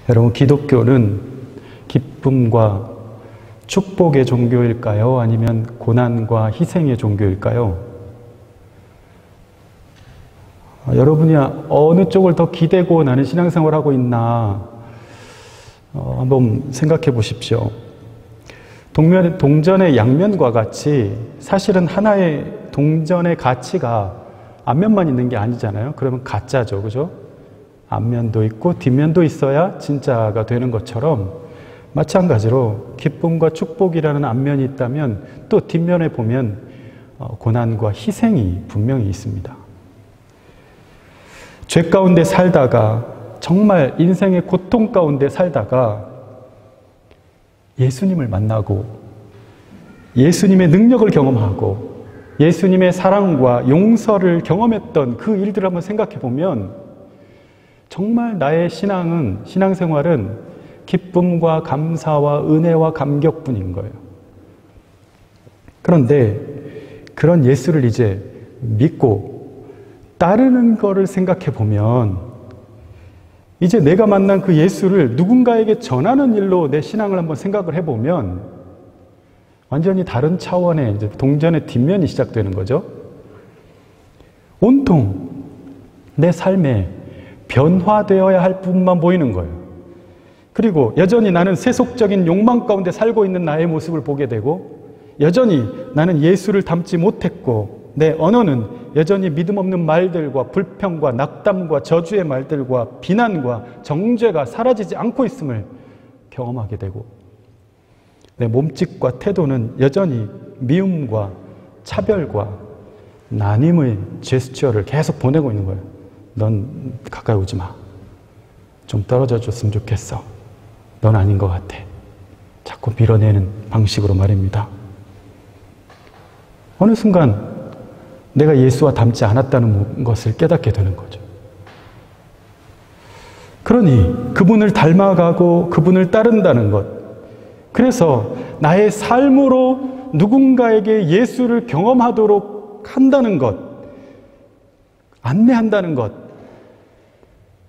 여러분, 기독교는 기쁨과 축복의 종교일까요? 아니면 고난과 희생의 종교일까요? 여러분이 어느 쪽을 더 기대고 나는 신앙생활을 하고 있나 한번 생각해 보십시오. 동전의 양면과 같이 사실은 하나의 동전의 가치가 앞면만 있는 게 아니잖아요. 그러면 가짜죠, 그죠? 앞면도 있고 뒷면도 있어야 진짜가 되는 것처럼 마찬가지로 기쁨과 축복이라는 앞면이 있다면 또 뒷면에 보면 고난과 희생이 분명히 있습니다. 죄 가운데 살다가, 정말 인생의 고통 가운데 살다가 예수님을 만나고 예수님의 능력을 경험하고 예수님의 사랑과 용서를 경험했던 그 일들을 한번 생각해 보면 정말 나의 신앙생활은 기쁨과 감사와 은혜와 감격뿐인 거예요. 그런데 그런 예수를 이제 믿고 따르는 거를 생각해 보면 이제 내가 만난 그 예수를 누군가에게 전하는 일로 내 신앙을 한번 생각을 해보면 완전히 다른 차원의 이제 동전의 뒷면이 시작되는 거죠. 온통 내 삶에 변화되어야 할 부분만 보이는 거예요. 그리고 여전히 나는 세속적인 욕망 가운데 살고 있는 나의 모습을 보게 되고 여전히 나는 예수를 닮지 못했고 내 언어는 여전히 믿음 없는 말들과 불평과 낙담과 저주의 말들과 비난과 정죄가 사라지지 않고 있음을 경험하게 되고 내 몸짓과 태도는 여전히 미움과 차별과 나님의 제스처를 계속 보내고 있는 거예요. 넌 가까이 오지 마. 좀 떨어져 줬으면 좋겠어. 넌 아닌 것 같아. 자꾸 밀어내는 방식으로 말입니다. 어느 순간 내가 예수와 닮지 않았다는 것을 깨닫게 되는 거죠. 그러니 그분을 닮아가고 그분을 따른다는 것, 그래서 나의 삶으로 누군가에게 예수를 경험하도록 한다는 것, 안내한다는 것,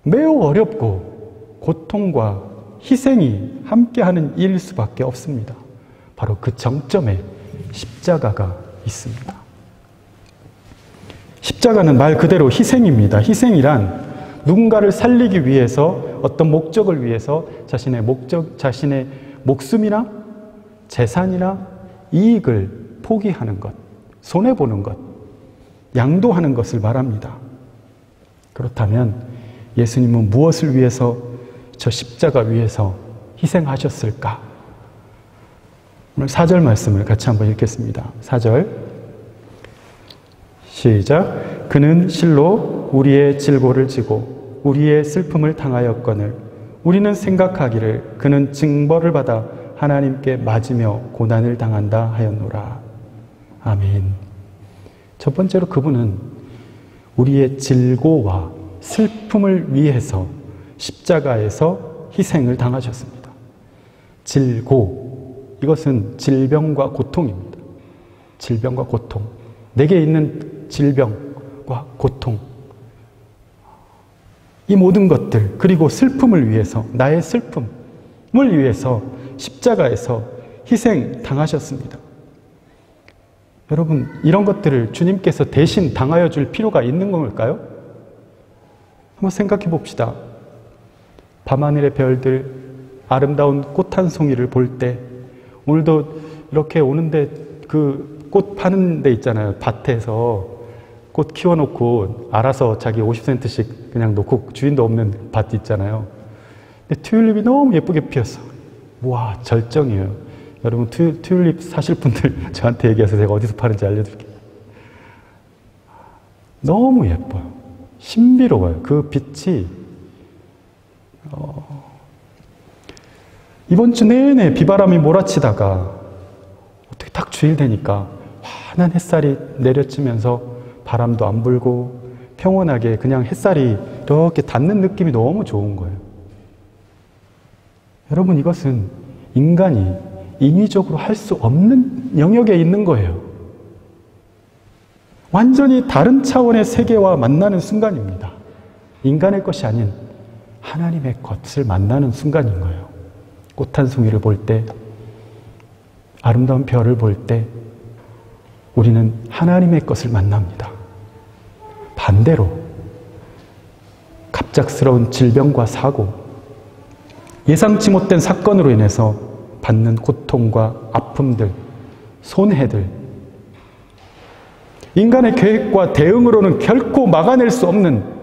매우 어렵고 고통과 희생이 함께하는 일일 수밖에 없습니다. 바로 그 정점에 십자가가 있습니다. 십자가는 말 그대로 희생입니다. 희생이란 누군가를 살리기 위해서 어떤 목적을 위해서 자신의 목숨이나 재산이나 이익을 포기하는 것, 손해보는 것, 양도하는 것을 말합니다. 그렇다면 예수님은 무엇을 위해서 저 십자가 위에서 희생하셨을까? 오늘 4절 말씀을 같이 한번 읽겠습니다. 4절 시작. 그는 실로 우리의 질고를 지고 우리의 슬픔을 당하였거늘 우리는 생각하기를 그는 징벌을 받아 하나님께 맞으며 고난을 당한다 하였노라. 아멘. 첫 번째로 그분은 우리의 질고와 슬픔을 위해서 십자가에서 희생을 당하셨습니다. 질고, 이것은 질병과 고통입니다. 질병과 고통. 내게 있는 질병과 고통, 이 모든 것들, 그리고 슬픔을 위해서, 나의 슬픔을 위해서 십자가에서 희생 당하셨습니다. 여러분, 이런 것들을 주님께서 대신 당하여 줄 필요가 있는 걸까요? 한번 생각해 봅시다. 밤하늘의 별들, 아름다운 꽃 한 송이를 볼 때, 오늘도 이렇게 오는데 그 꽃 파는 데 있잖아요. 밭에서 꽃 키워놓고 알아서 자기 50센트씩 그냥 놓고 주인도 없는 밭 있잖아요. 근데 튤립이 너무 예쁘게 피었어. 와, 절정이에요. 여러분, 튤립 사실 분들 저한테 얘기해서 제가 어디서 파는지 알려드릴게요. 너무 예뻐요. 신비로워요. 그 빛이. 이번 주 내내 비바람이 몰아치다가 어떻게 딱 주일 되니까 환한 햇살이 내려치면서 바람도 안 불고 평온하게 그냥 햇살이 이렇게 닿는 느낌이 너무 좋은 거예요. 여러분, 이것은 인간이 인위적으로 할 수 없는 영역에 있는 거예요. 완전히 다른 차원의 세계와 만나는 순간입니다. 인간의 것이 아닌 하나님의 것을 만나는 순간인 거예요. 꽃 한 송이를 볼 때, 아름다운 별을 볼 때 우리는 하나님의 것을 만납니다. 반대로 갑작스러운 질병과 사고, 예상치 못된 사건으로 인해서 받는 고통과 아픔들, 손해들, 인간의 계획과 대응으로는 결코 막아낼 수 없는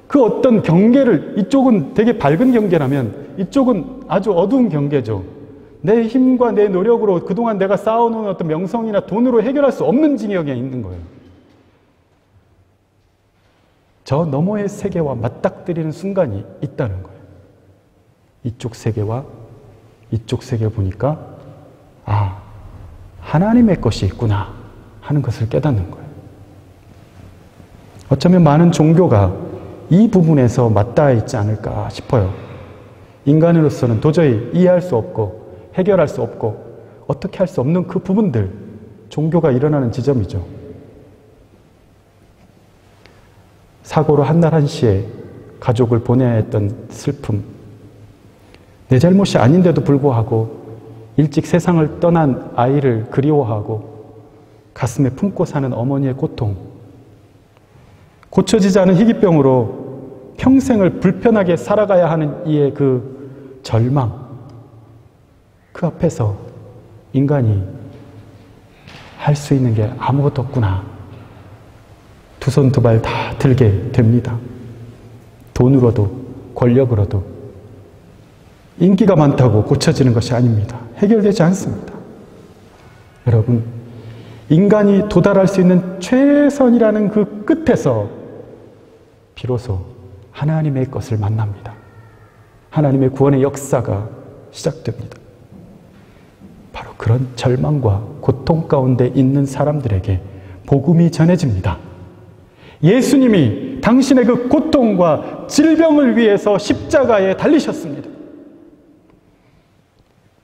그 어떤 경계를, 이쪽은 되게 밝은 경계라면 이쪽은 아주 어두운 경계죠. 내 힘과 내 노력으로 그동안 내가 쌓아놓은 어떤 명성이나 돈으로 해결할 수 없는 징역에 있는 거예요. 저 너머의 세계와 맞닥뜨리는 순간이 있다는 거예요. 이쪽 세계와 이쪽 세계를 보니까 아, 하나님의 것이 있구나 하는 것을 깨닫는 거예요. 어쩌면 많은 종교가 이 부분에서 맞닿아 있지 않을까 싶어요. 인간으로서는 도저히 이해할 수 없고 해결할 수 없고 어떻게 할 수 없는 그 부분들, 종교가 일어나는 지점이죠. 사고로 한날 한시에 가족을 보내야 했던 슬픔, 내 잘못이 아닌데도 불구하고 일찍 세상을 떠난 아이를 그리워하고 가슴에 품고 사는 어머니의 고통, 고쳐지지 않은 희귀병으로 평생을 불편하게 살아가야 하는 이의 그 절망, 그 앞에서 인간이 할 수 있는 게 아무것도 없구나. 두 손 두 발 다 들게 됩니다. 돈으로도 권력으로도 인기가 많다고 고쳐지는 것이 아닙니다. 해결되지 않습니다. 여러분, 인간이 도달할 수 있는 최선이라는 그 끝에서 비로소 하나님의 것을 만납니다. 하나님의 구원의 역사가 시작됩니다. 바로 그런 절망과 고통 가운데 있는 사람들에게 복음이 전해집니다. 예수님이 당신의 그 고통과 질병을 위해서 십자가에 달리셨습니다.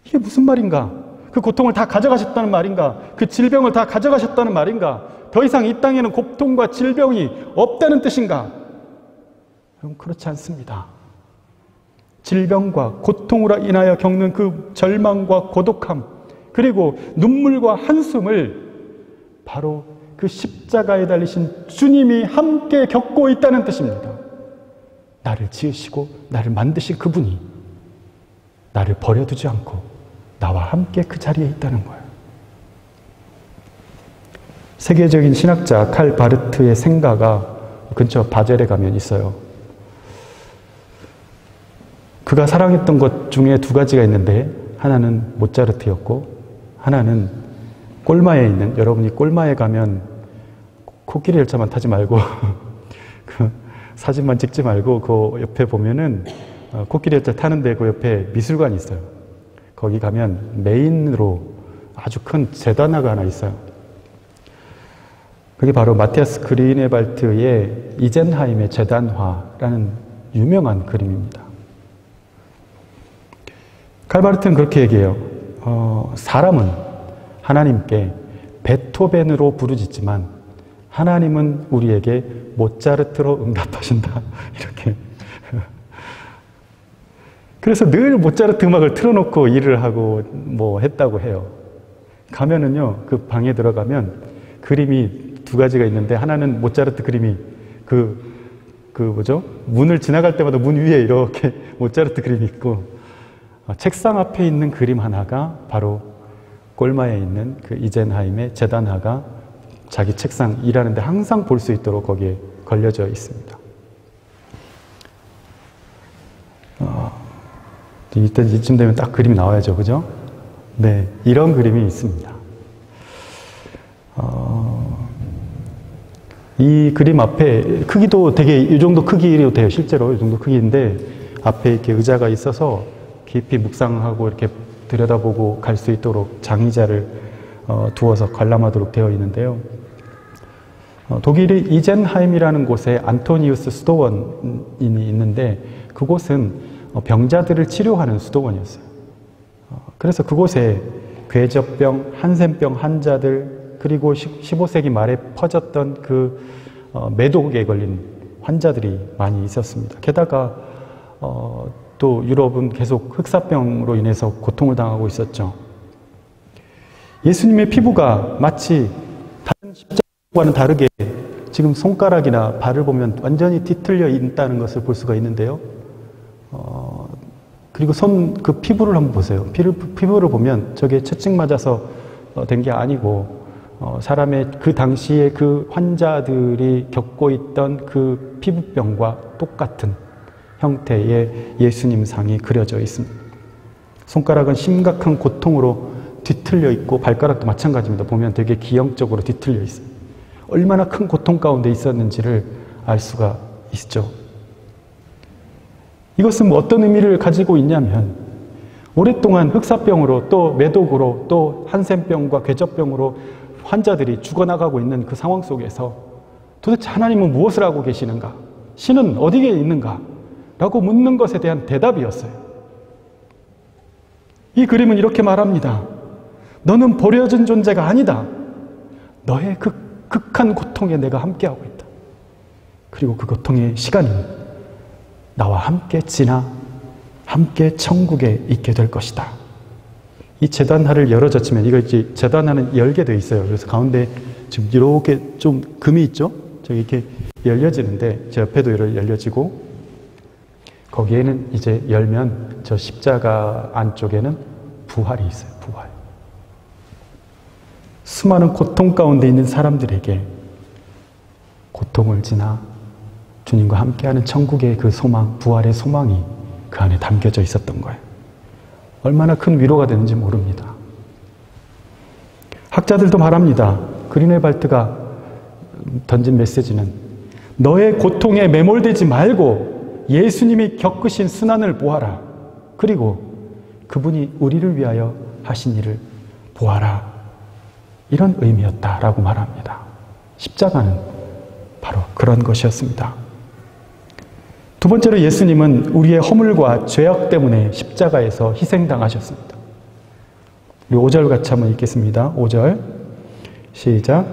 이게 무슨 말인가? 그 고통을 다 가져가셨다는 말인가? 그 질병을 다 가져가셨다는 말인가? 더 이상 이 땅에는 고통과 질병이 없다는 뜻인가? 여러분, 그렇지 않습니다. 질병과 고통으로 인하여 겪는 그 절망과 고독함, 그리고 눈물과 한숨을 바로 그 십자가에 달리신 주님이 함께 겪고 있다는 뜻입니다. 나를 지으시고 나를 만드신 그분이 나를 버려두지 않고 나와 함께 그 자리에 있다는 거예요. 세계적인 신학자 칼 바르트의 생가가 근처 바젤에 가면 있어요. 그가 사랑했던 것 중에 두 가지가 있는데 하나는 모차르트였고 하나는 꼴마에 있는, 여러분이 꼴마에 가면 코끼리 열차만 타지 말고 그 사진만 찍지 말고 그 옆에 보면은 코끼리 열차 타는데 그 옆에 미술관이 있어요. 거기 가면 메인으로 아주 큰 재단화가 하나 있어요. 그게 바로 마티아스 그리네발트의 이젠하임의 재단화라는 유명한 그림입니다. 칼바르트는 그렇게 얘기해요. 사람은 하나님께 베토벤으로 부르짖지만 하나님은 우리에게 모차르트로 응답하신다. 이렇게. 그래서 늘 모차르트 음악을 틀어놓고 일을 하고 뭐 했다고 해요. 가면은요, 그 방에 들어가면 그림이 두 가지가 있는데 하나는 모차르트 그림이 문을 지나갈 때마다 문 위에 이렇게 모차르트 그림이 있고 책상 앞에 있는 그림 하나가 바로 꼴마에 있는 그 이젠하임의 재단화가 자기 책상 일하는데 항상 볼 수 있도록 거기에 걸려져 있습니다. 이쯤 되면 딱 그림이 나와야죠, 그죠? 네, 이런 그림이 있습니다. 이 그림 앞에 크기도 되게 이 정도 크기로 돼요. 실제로 이 정도 크기인데 앞에 이렇게 의자가 있어서 깊이 묵상하고 이렇게 들여다보고 갈 수 있도록 장의자를 두어서 관람하도록 되어 있는데요. 독일의 이젠하임이라는 곳에 안토니우스 수도원이 있는데 그곳은 병자들을 치료하는 수도원이었어요. 그래서 그곳에 괴접병, 한센병 환자들, 그리고 15세기 말에 퍼졌던 그 매독에 걸린 환자들이 많이 있었습니다. 게다가 또 유럽은 계속 흑사병으로 인해서 고통을 당하고 있었죠. 예수님의 피부가 마치 다른 십자가와는 다르게 지금 손가락이나 발을 보면 완전히 뒤틀려 있다는 것을 볼 수가 있는데요. 그리고 그 피부를 한번 보세요. 피부를 보면 저게 채찍 맞아서 된 게 아니고 사람의 그 당시에 그 환자들이 겪고 있던 그 피부병과 똑같은 형태의 예수님 상이 그려져 있습니다. 손가락은 심각한 고통으로 뒤틀려 있고 발가락도 마찬가지입니다. 보면 되게 기형적으로 뒤틀려 있어요. 얼마나 큰 고통 가운데 있었는지를 알 수가 있죠. 이것은 어떤 의미를 가지고 있냐면 오랫동안 흑사병으로 또 매독으로 또 한센병과 궤적병으로 환자들이 죽어나가고 있는 그 상황 속에서 도대체 하나님은 무엇을 하고 계시는가? 신은 어디에 있는가? 라고 묻는 것에 대한 대답이었어요. 이 그림은 이렇게 말합니다. 너는 버려진 존재가 아니다. 너의 극한 고통에 내가 함께하고 있다. 그리고 그 고통의 시간이 나와 함께 지나 함께 천국에 있게 될 것이다. 이 제단화를 열어젖히면 이거 이제 제단화는 열게 돼 있어요. 그래서 가운데 지금 이렇게 좀 금이 있죠? 저기 이렇게 열려지는데 제 옆에도 열려지고 거기에는 이제 열면 저 십자가 안쪽에는 부활이 있어요. 부활. 수많은 고통 가운데 있는 사람들에게 고통을 지나 주님과 함께하는 천국의 그 소망, 부활의 소망이 그 안에 담겨져 있었던 거예요. 얼마나 큰 위로가 되는지 모릅니다. 학자들도 말합니다. 그리네발트가 던진 메시지는 너의 고통에 매몰되지 말고 예수님이 겪으신 순환을 보아라. 그리고 그분이 우리를 위하여 하신 일을 보아라. 이런 의미였다라고 말합니다. 십자가는 바로 그런 것이었습니다. 두 번째로 예수님은 우리의 허물과 죄악 때문에 십자가에서 희생당하셨습니다. 우리 5절 같이 한번 읽겠습니다. 5절 시작.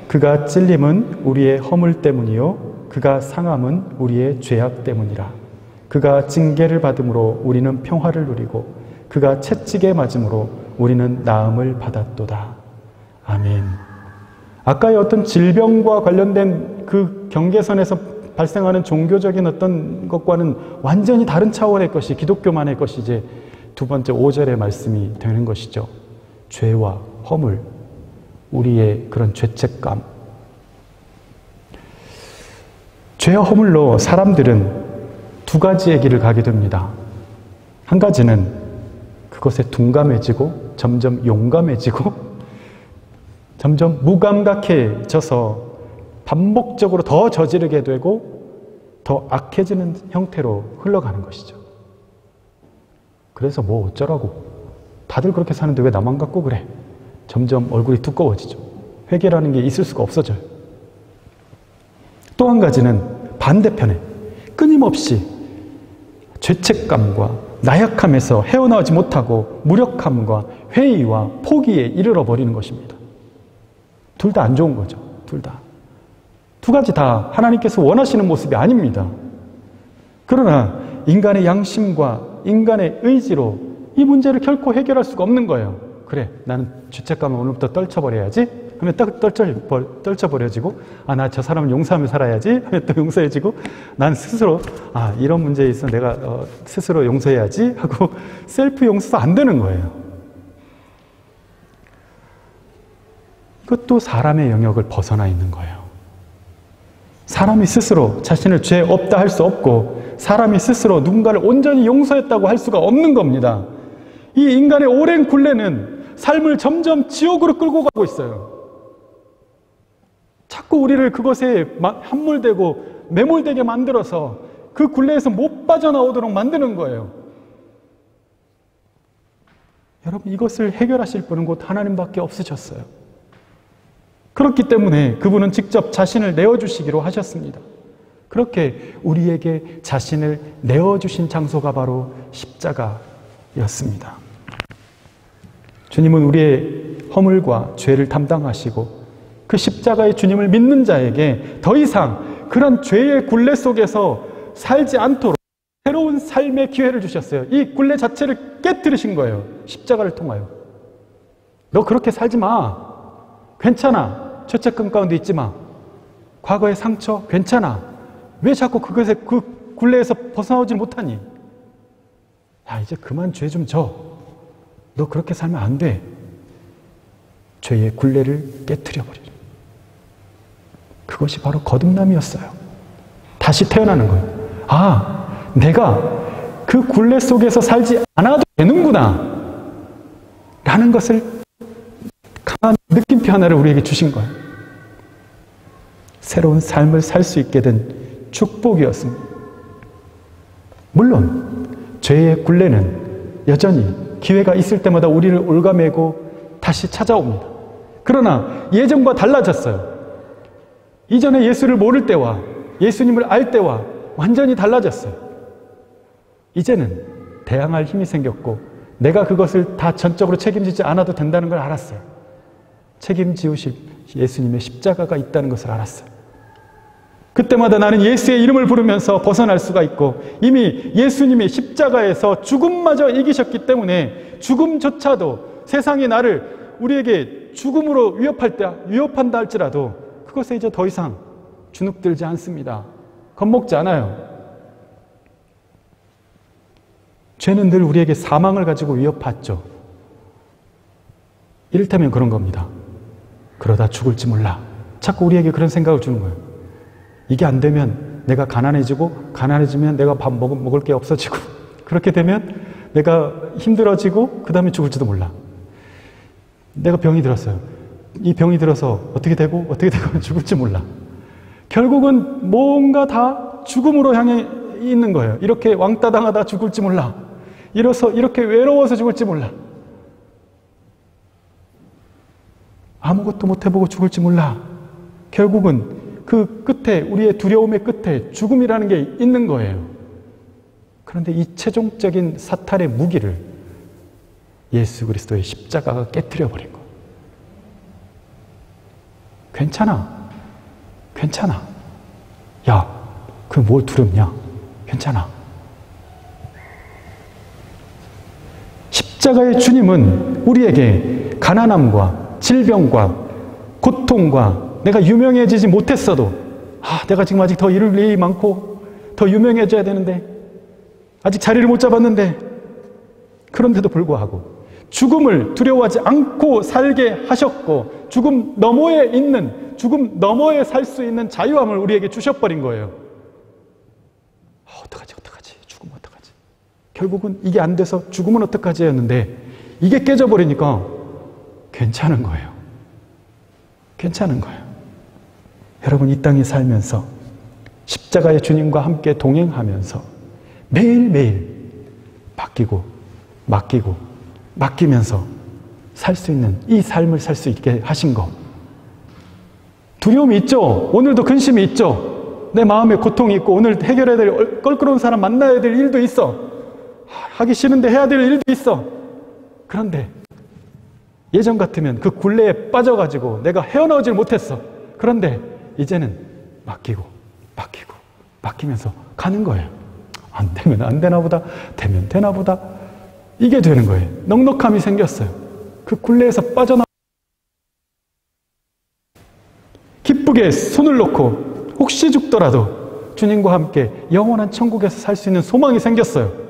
그가 찔림은 우리의 허물 때문이요 그가 상함은 우리의 죄악 때문이라. 그가 징계를 받음으로 우리는 평화를 누리고 그가 채찍에 맞음으로 우리는 나음을 받았도다. 아멘. 아까의 어떤 질병과 관련된 그 경계선에서 발생하는 종교적인 어떤 것과는 완전히 다른 차원의 것이 기독교만의 것이 이제 두 번째 5절의 말씀이 되는 것이죠. 죄와 허물, 우리의 그런 죄책감. 죄와 허물로 사람들은 두 가지의 길을 가게 됩니다. 한 가지는 그것에 둔감해지고 점점 용감해지고 점점 무감각해져서 반복적으로 더 저지르게 되고 더 악해지는 형태로 흘러가는 것이죠. 그래서 뭐 어쩌라고. 다들 그렇게 사는데 왜 나만 갖고 그래. 점점 얼굴이 두꺼워지죠. 회개라는 게 있을 수가 없어져요. 또 한 가지는 반대편에 끊임없이 죄책감과 나약함에서 헤어나오지 못하고 무력함과 회의와 포기에 이르러 버리는 것입니다. 둘 다 안 좋은 거죠. 둘 다. 두 가지 다 하나님께서 원하시는 모습이 아닙니다. 그러나 인간의 양심과 인간의 의지로 이 문제를 결코 해결할 수가 없는 거예요. 그래, 나는 죄책감을 오늘부터 떨쳐버려야지 하면 떨쳐버려지고 나 저 사람을 용서하며 살아야지 하면 또 용서해지고 난 스스로 이런 문제에 있어 내가 스스로 용서해야지 하고 셀프 용서도 안 되는 거예요. 그것도 사람의 영역을 벗어나 있는 거예요. 사람이 스스로 자신을 죄 없다 할 수 없고 사람이 스스로 누군가를 온전히 용서했다고 할 수가 없는 겁니다. 이 인간의 오랜 굴레는 삶을 점점 지옥으로 끌고 가고 있어요. 자꾸 우리를 그것에 함몰되고 매몰되게 만들어서 그 굴레에서 못 빠져나오도록 만드는 거예요. 여러분, 이것을 해결하실 분은 곧 하나님밖에 없으셨어요. 그렇기 때문에 그분은 직접 자신을 내어주시기로 하셨습니다. 그렇게 우리에게 자신을 내어주신 장소가 바로 십자가였습니다. 주님은 우리의 허물과 죄를 담당하시고 그 십자가의 주님을 믿는 자에게 더 이상 그런 죄의 굴레 속에서 살지 않도록 새로운 삶의 기회를 주셨어요. 이 굴레 자체를 깨뜨리신 거예요. 십자가를 통하여. 너 그렇게 살지 마. 괜찮아. 죄책감 가운데 있지 마. 과거의 상처 괜찮아. 왜 자꾸 그 굴레에서 벗어나오질 못하니? 야, 이제 그만 죄 좀 져. 너 그렇게 살면 안 돼. 죄의 굴레를 깨트려버리라. 그것이 바로 거듭남이었어요. 다시 태어나는 거예요. 아, 내가 그 굴레 속에서 살지 않아도 되는구나 라는 것을 강한 느낌표 하나를 우리에게 주신 거예요. 새로운 삶을 살 수 있게 된 축복이었습니다. 물론 죄의 굴레는 여전히 기회가 있을 때마다 우리를 올가매고 다시 찾아옵니다. 그러나 예전과 달라졌어요. 이전에 예수를 모를 때와 예수님을 알 때와 완전히 달라졌어요. 이제는 대항할 힘이 생겼고 내가 그것을 다 전적으로 책임지지 않아도 된다는 걸 알았어요. 책임지우실 예수님의 십자가가 있다는 것을 알았어요. 그때마다 나는 예수의 이름을 부르면서 벗어날 수가 있고 이미 예수님이 십자가에서 죽음마저 이기셨기 때문에 죽음조차도 세상이 나를 우리에게 죽음으로 위협한다 할지라도 그것에 이제 더 이상 주눅들지 않습니다. 겁먹지 않아요. 죄는 늘 우리에게 사망을 가지고 위협하죠. 이를테면 그런 겁니다. 그러다 죽을지 몰라. 자꾸 우리에게 그런 생각을 주는 거예요. 이게 안 되면 내가 가난해지면 내가 밥 먹을 게 없어지고 그렇게 되면 내가 힘들어지고 그 다음에 죽을지도 몰라. 내가 병이 들었어요. 이 병이 들어서 어떻게 되고 죽을지 몰라. 결국은 뭔가 다 죽음으로 향해 있는 거예요. 이렇게 왕따 당하다 죽을지 몰라. 이렇게 외로워서 죽을지 몰라. 아무것도 못 해보고 죽을지 몰라. 결국은 그 끝에, 우리의 두려움의 끝에 죽음이라는 게 있는 거예요. 그런데 이 최종적인 사탄의 무기를 예수 그리스도의 십자가가 깨트려버린 거예요. 괜찮아. 야, 그 뭘 두렵냐? 괜찮아. 십자가의 주님은 우리에게 가난함과 질병과 고통과 내가 유명해지지 못했어도 내가 지금 아직 더 이룰 일이 많고 더 유명해져야 되는데 아직 자리를 못 잡았는데 그런데도 불구하고 죽음을 두려워하지 않고 살게 하셨고 죽음 너머에 살 수 있는 자유함을 우리에게 주셔버린 거예요. 어떡하지? 죽으면 어떡하지? 결국은 이게 안 돼서 죽으면 어떡하지 였는데 이게 깨져버리니까 괜찮은 거예요. 여러분, 이 땅에 살면서 십자가의 주님과 함께 동행하면서 매일매일 맡기면서 살 수 있는 이 삶을 살 수 있게 하신 거. 두려움이 있죠. 오늘도 근심이 있죠. 내 마음에 고통이 있고 오늘 해결해야 될 껄끄러운 사람 만나야 될 일도 있어. 하기 싫은데 해야 될 일도 있어. 그런데 예전 같으면 그 굴레에 빠져가지고 내가 헤어나오질 못했어. 그런데 이제는 맡기면서 가는 거예요. 안 되면 안 되나 보다, 되면 되나 보다. 이게 되는 거예요. 넉넉함이 생겼어요. 그 굴레에서 빠져나와 기쁘게 손을 놓고 혹시 죽더라도 주님과 함께 영원한 천국에서 살 수 있는 소망이 생겼어요.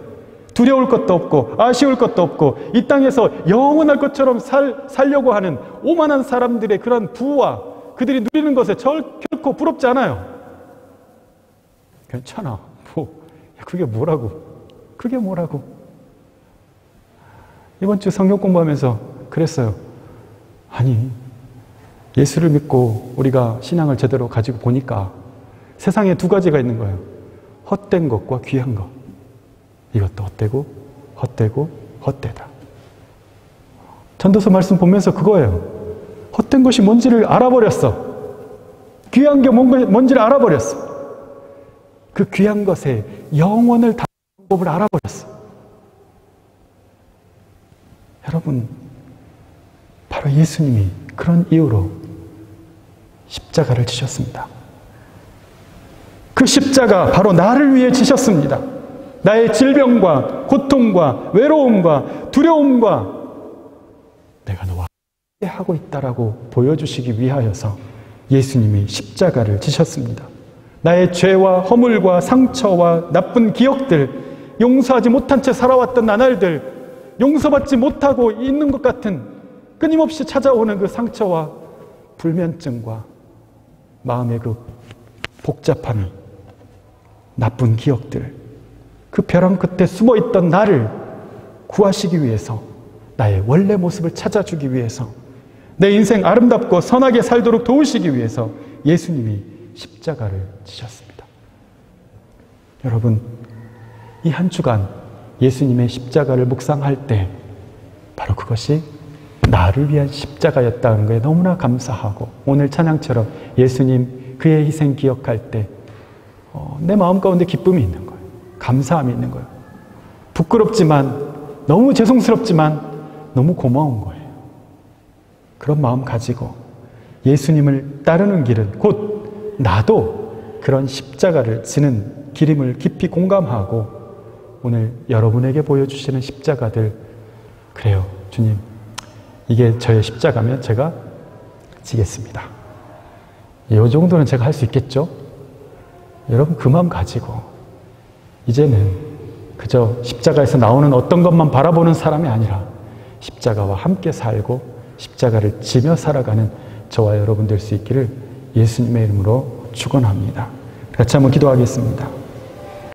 두려울 것도 없고 아쉬울 것도 없고 이 땅에서 영원할 것처럼 살려고 하는 오만한 사람들의 그런 부와 그들이 누리는 것에 결코 부럽지 않아요. 괜찮아. 그게 뭐라고. 이번 주 성경 공부하면서 그랬어요. 아니, 예수를 믿고 우리가 신앙을 제대로 가지고 보니까 세상에 두 가지가 있는 거예요. 헛된 것과 귀한 것. 이것도 헛되다. 전도서 말씀 보면서 그거예요. 헛된 것이 뭔지를 알아버렸어. 귀한 게 뭔지를 알아버렸어. 그 귀한 것에 영원을 담는 방법을 알아버렸어. 여러분, 바로 예수님이 그런 이유로 십자가를 지셨습니다. 그 십자가 바로 나를 위해 지셨습니다. 나의 질병과 고통과 외로움과 두려움과 내가 너와 함께 하고 있다라고 보여주시기 위하여서 예수님이 십자가를 지셨습니다. 나의 죄와 허물과 상처와 나쁜 기억들, 용서하지 못한 채 살아왔던 나날들, 용서받지 못하고 있는 것 같은 끊임없이 찾아오는 그 상처와 불면증과 마음의 그 복잡함이, 나쁜 기억들, 그 벼랑 끝에 숨어있던 나를 구하시기 위해서, 나의 원래 모습을 찾아주기 위해서, 내 인생 아름답고 선하게 살도록 도우시기 위해서 예수님이 십자가를 지셨습니다. 여러분, 이 한 주간 예수님의 십자가를 묵상할 때 바로 그것이 나를 위한 십자가였다는 것에 너무나 감사하고, 오늘 찬양처럼 예수님 그의 희생 기억할 때 내 마음 가운데 기쁨이 있는 거예요. 감사함이 있는 거예요. 부끄럽지만, 너무 죄송스럽지만 너무 고마운 거예요. 그런 마음 가지고 예수님을 따르는 길은 곧 나도 그런 십자가를 지는 길임을 깊이 공감하고, 오늘 여러분에게 보여주시는 십자가들, 그래요, 주님, 이게 저의 십자가면 제가 지겠습니다. 이 정도는 제가 할 수 있겠죠? 여러분, 그 마음 가지고 이제는 그저 십자가에서 나오는 어떤 것만 바라보는 사람이 아니라 십자가와 함께 살고 십자가를 지며 살아가는 저와 여러분 될 수 있기를 예수님의 이름으로 축원합니다. 같이 한번 기도하겠습니다.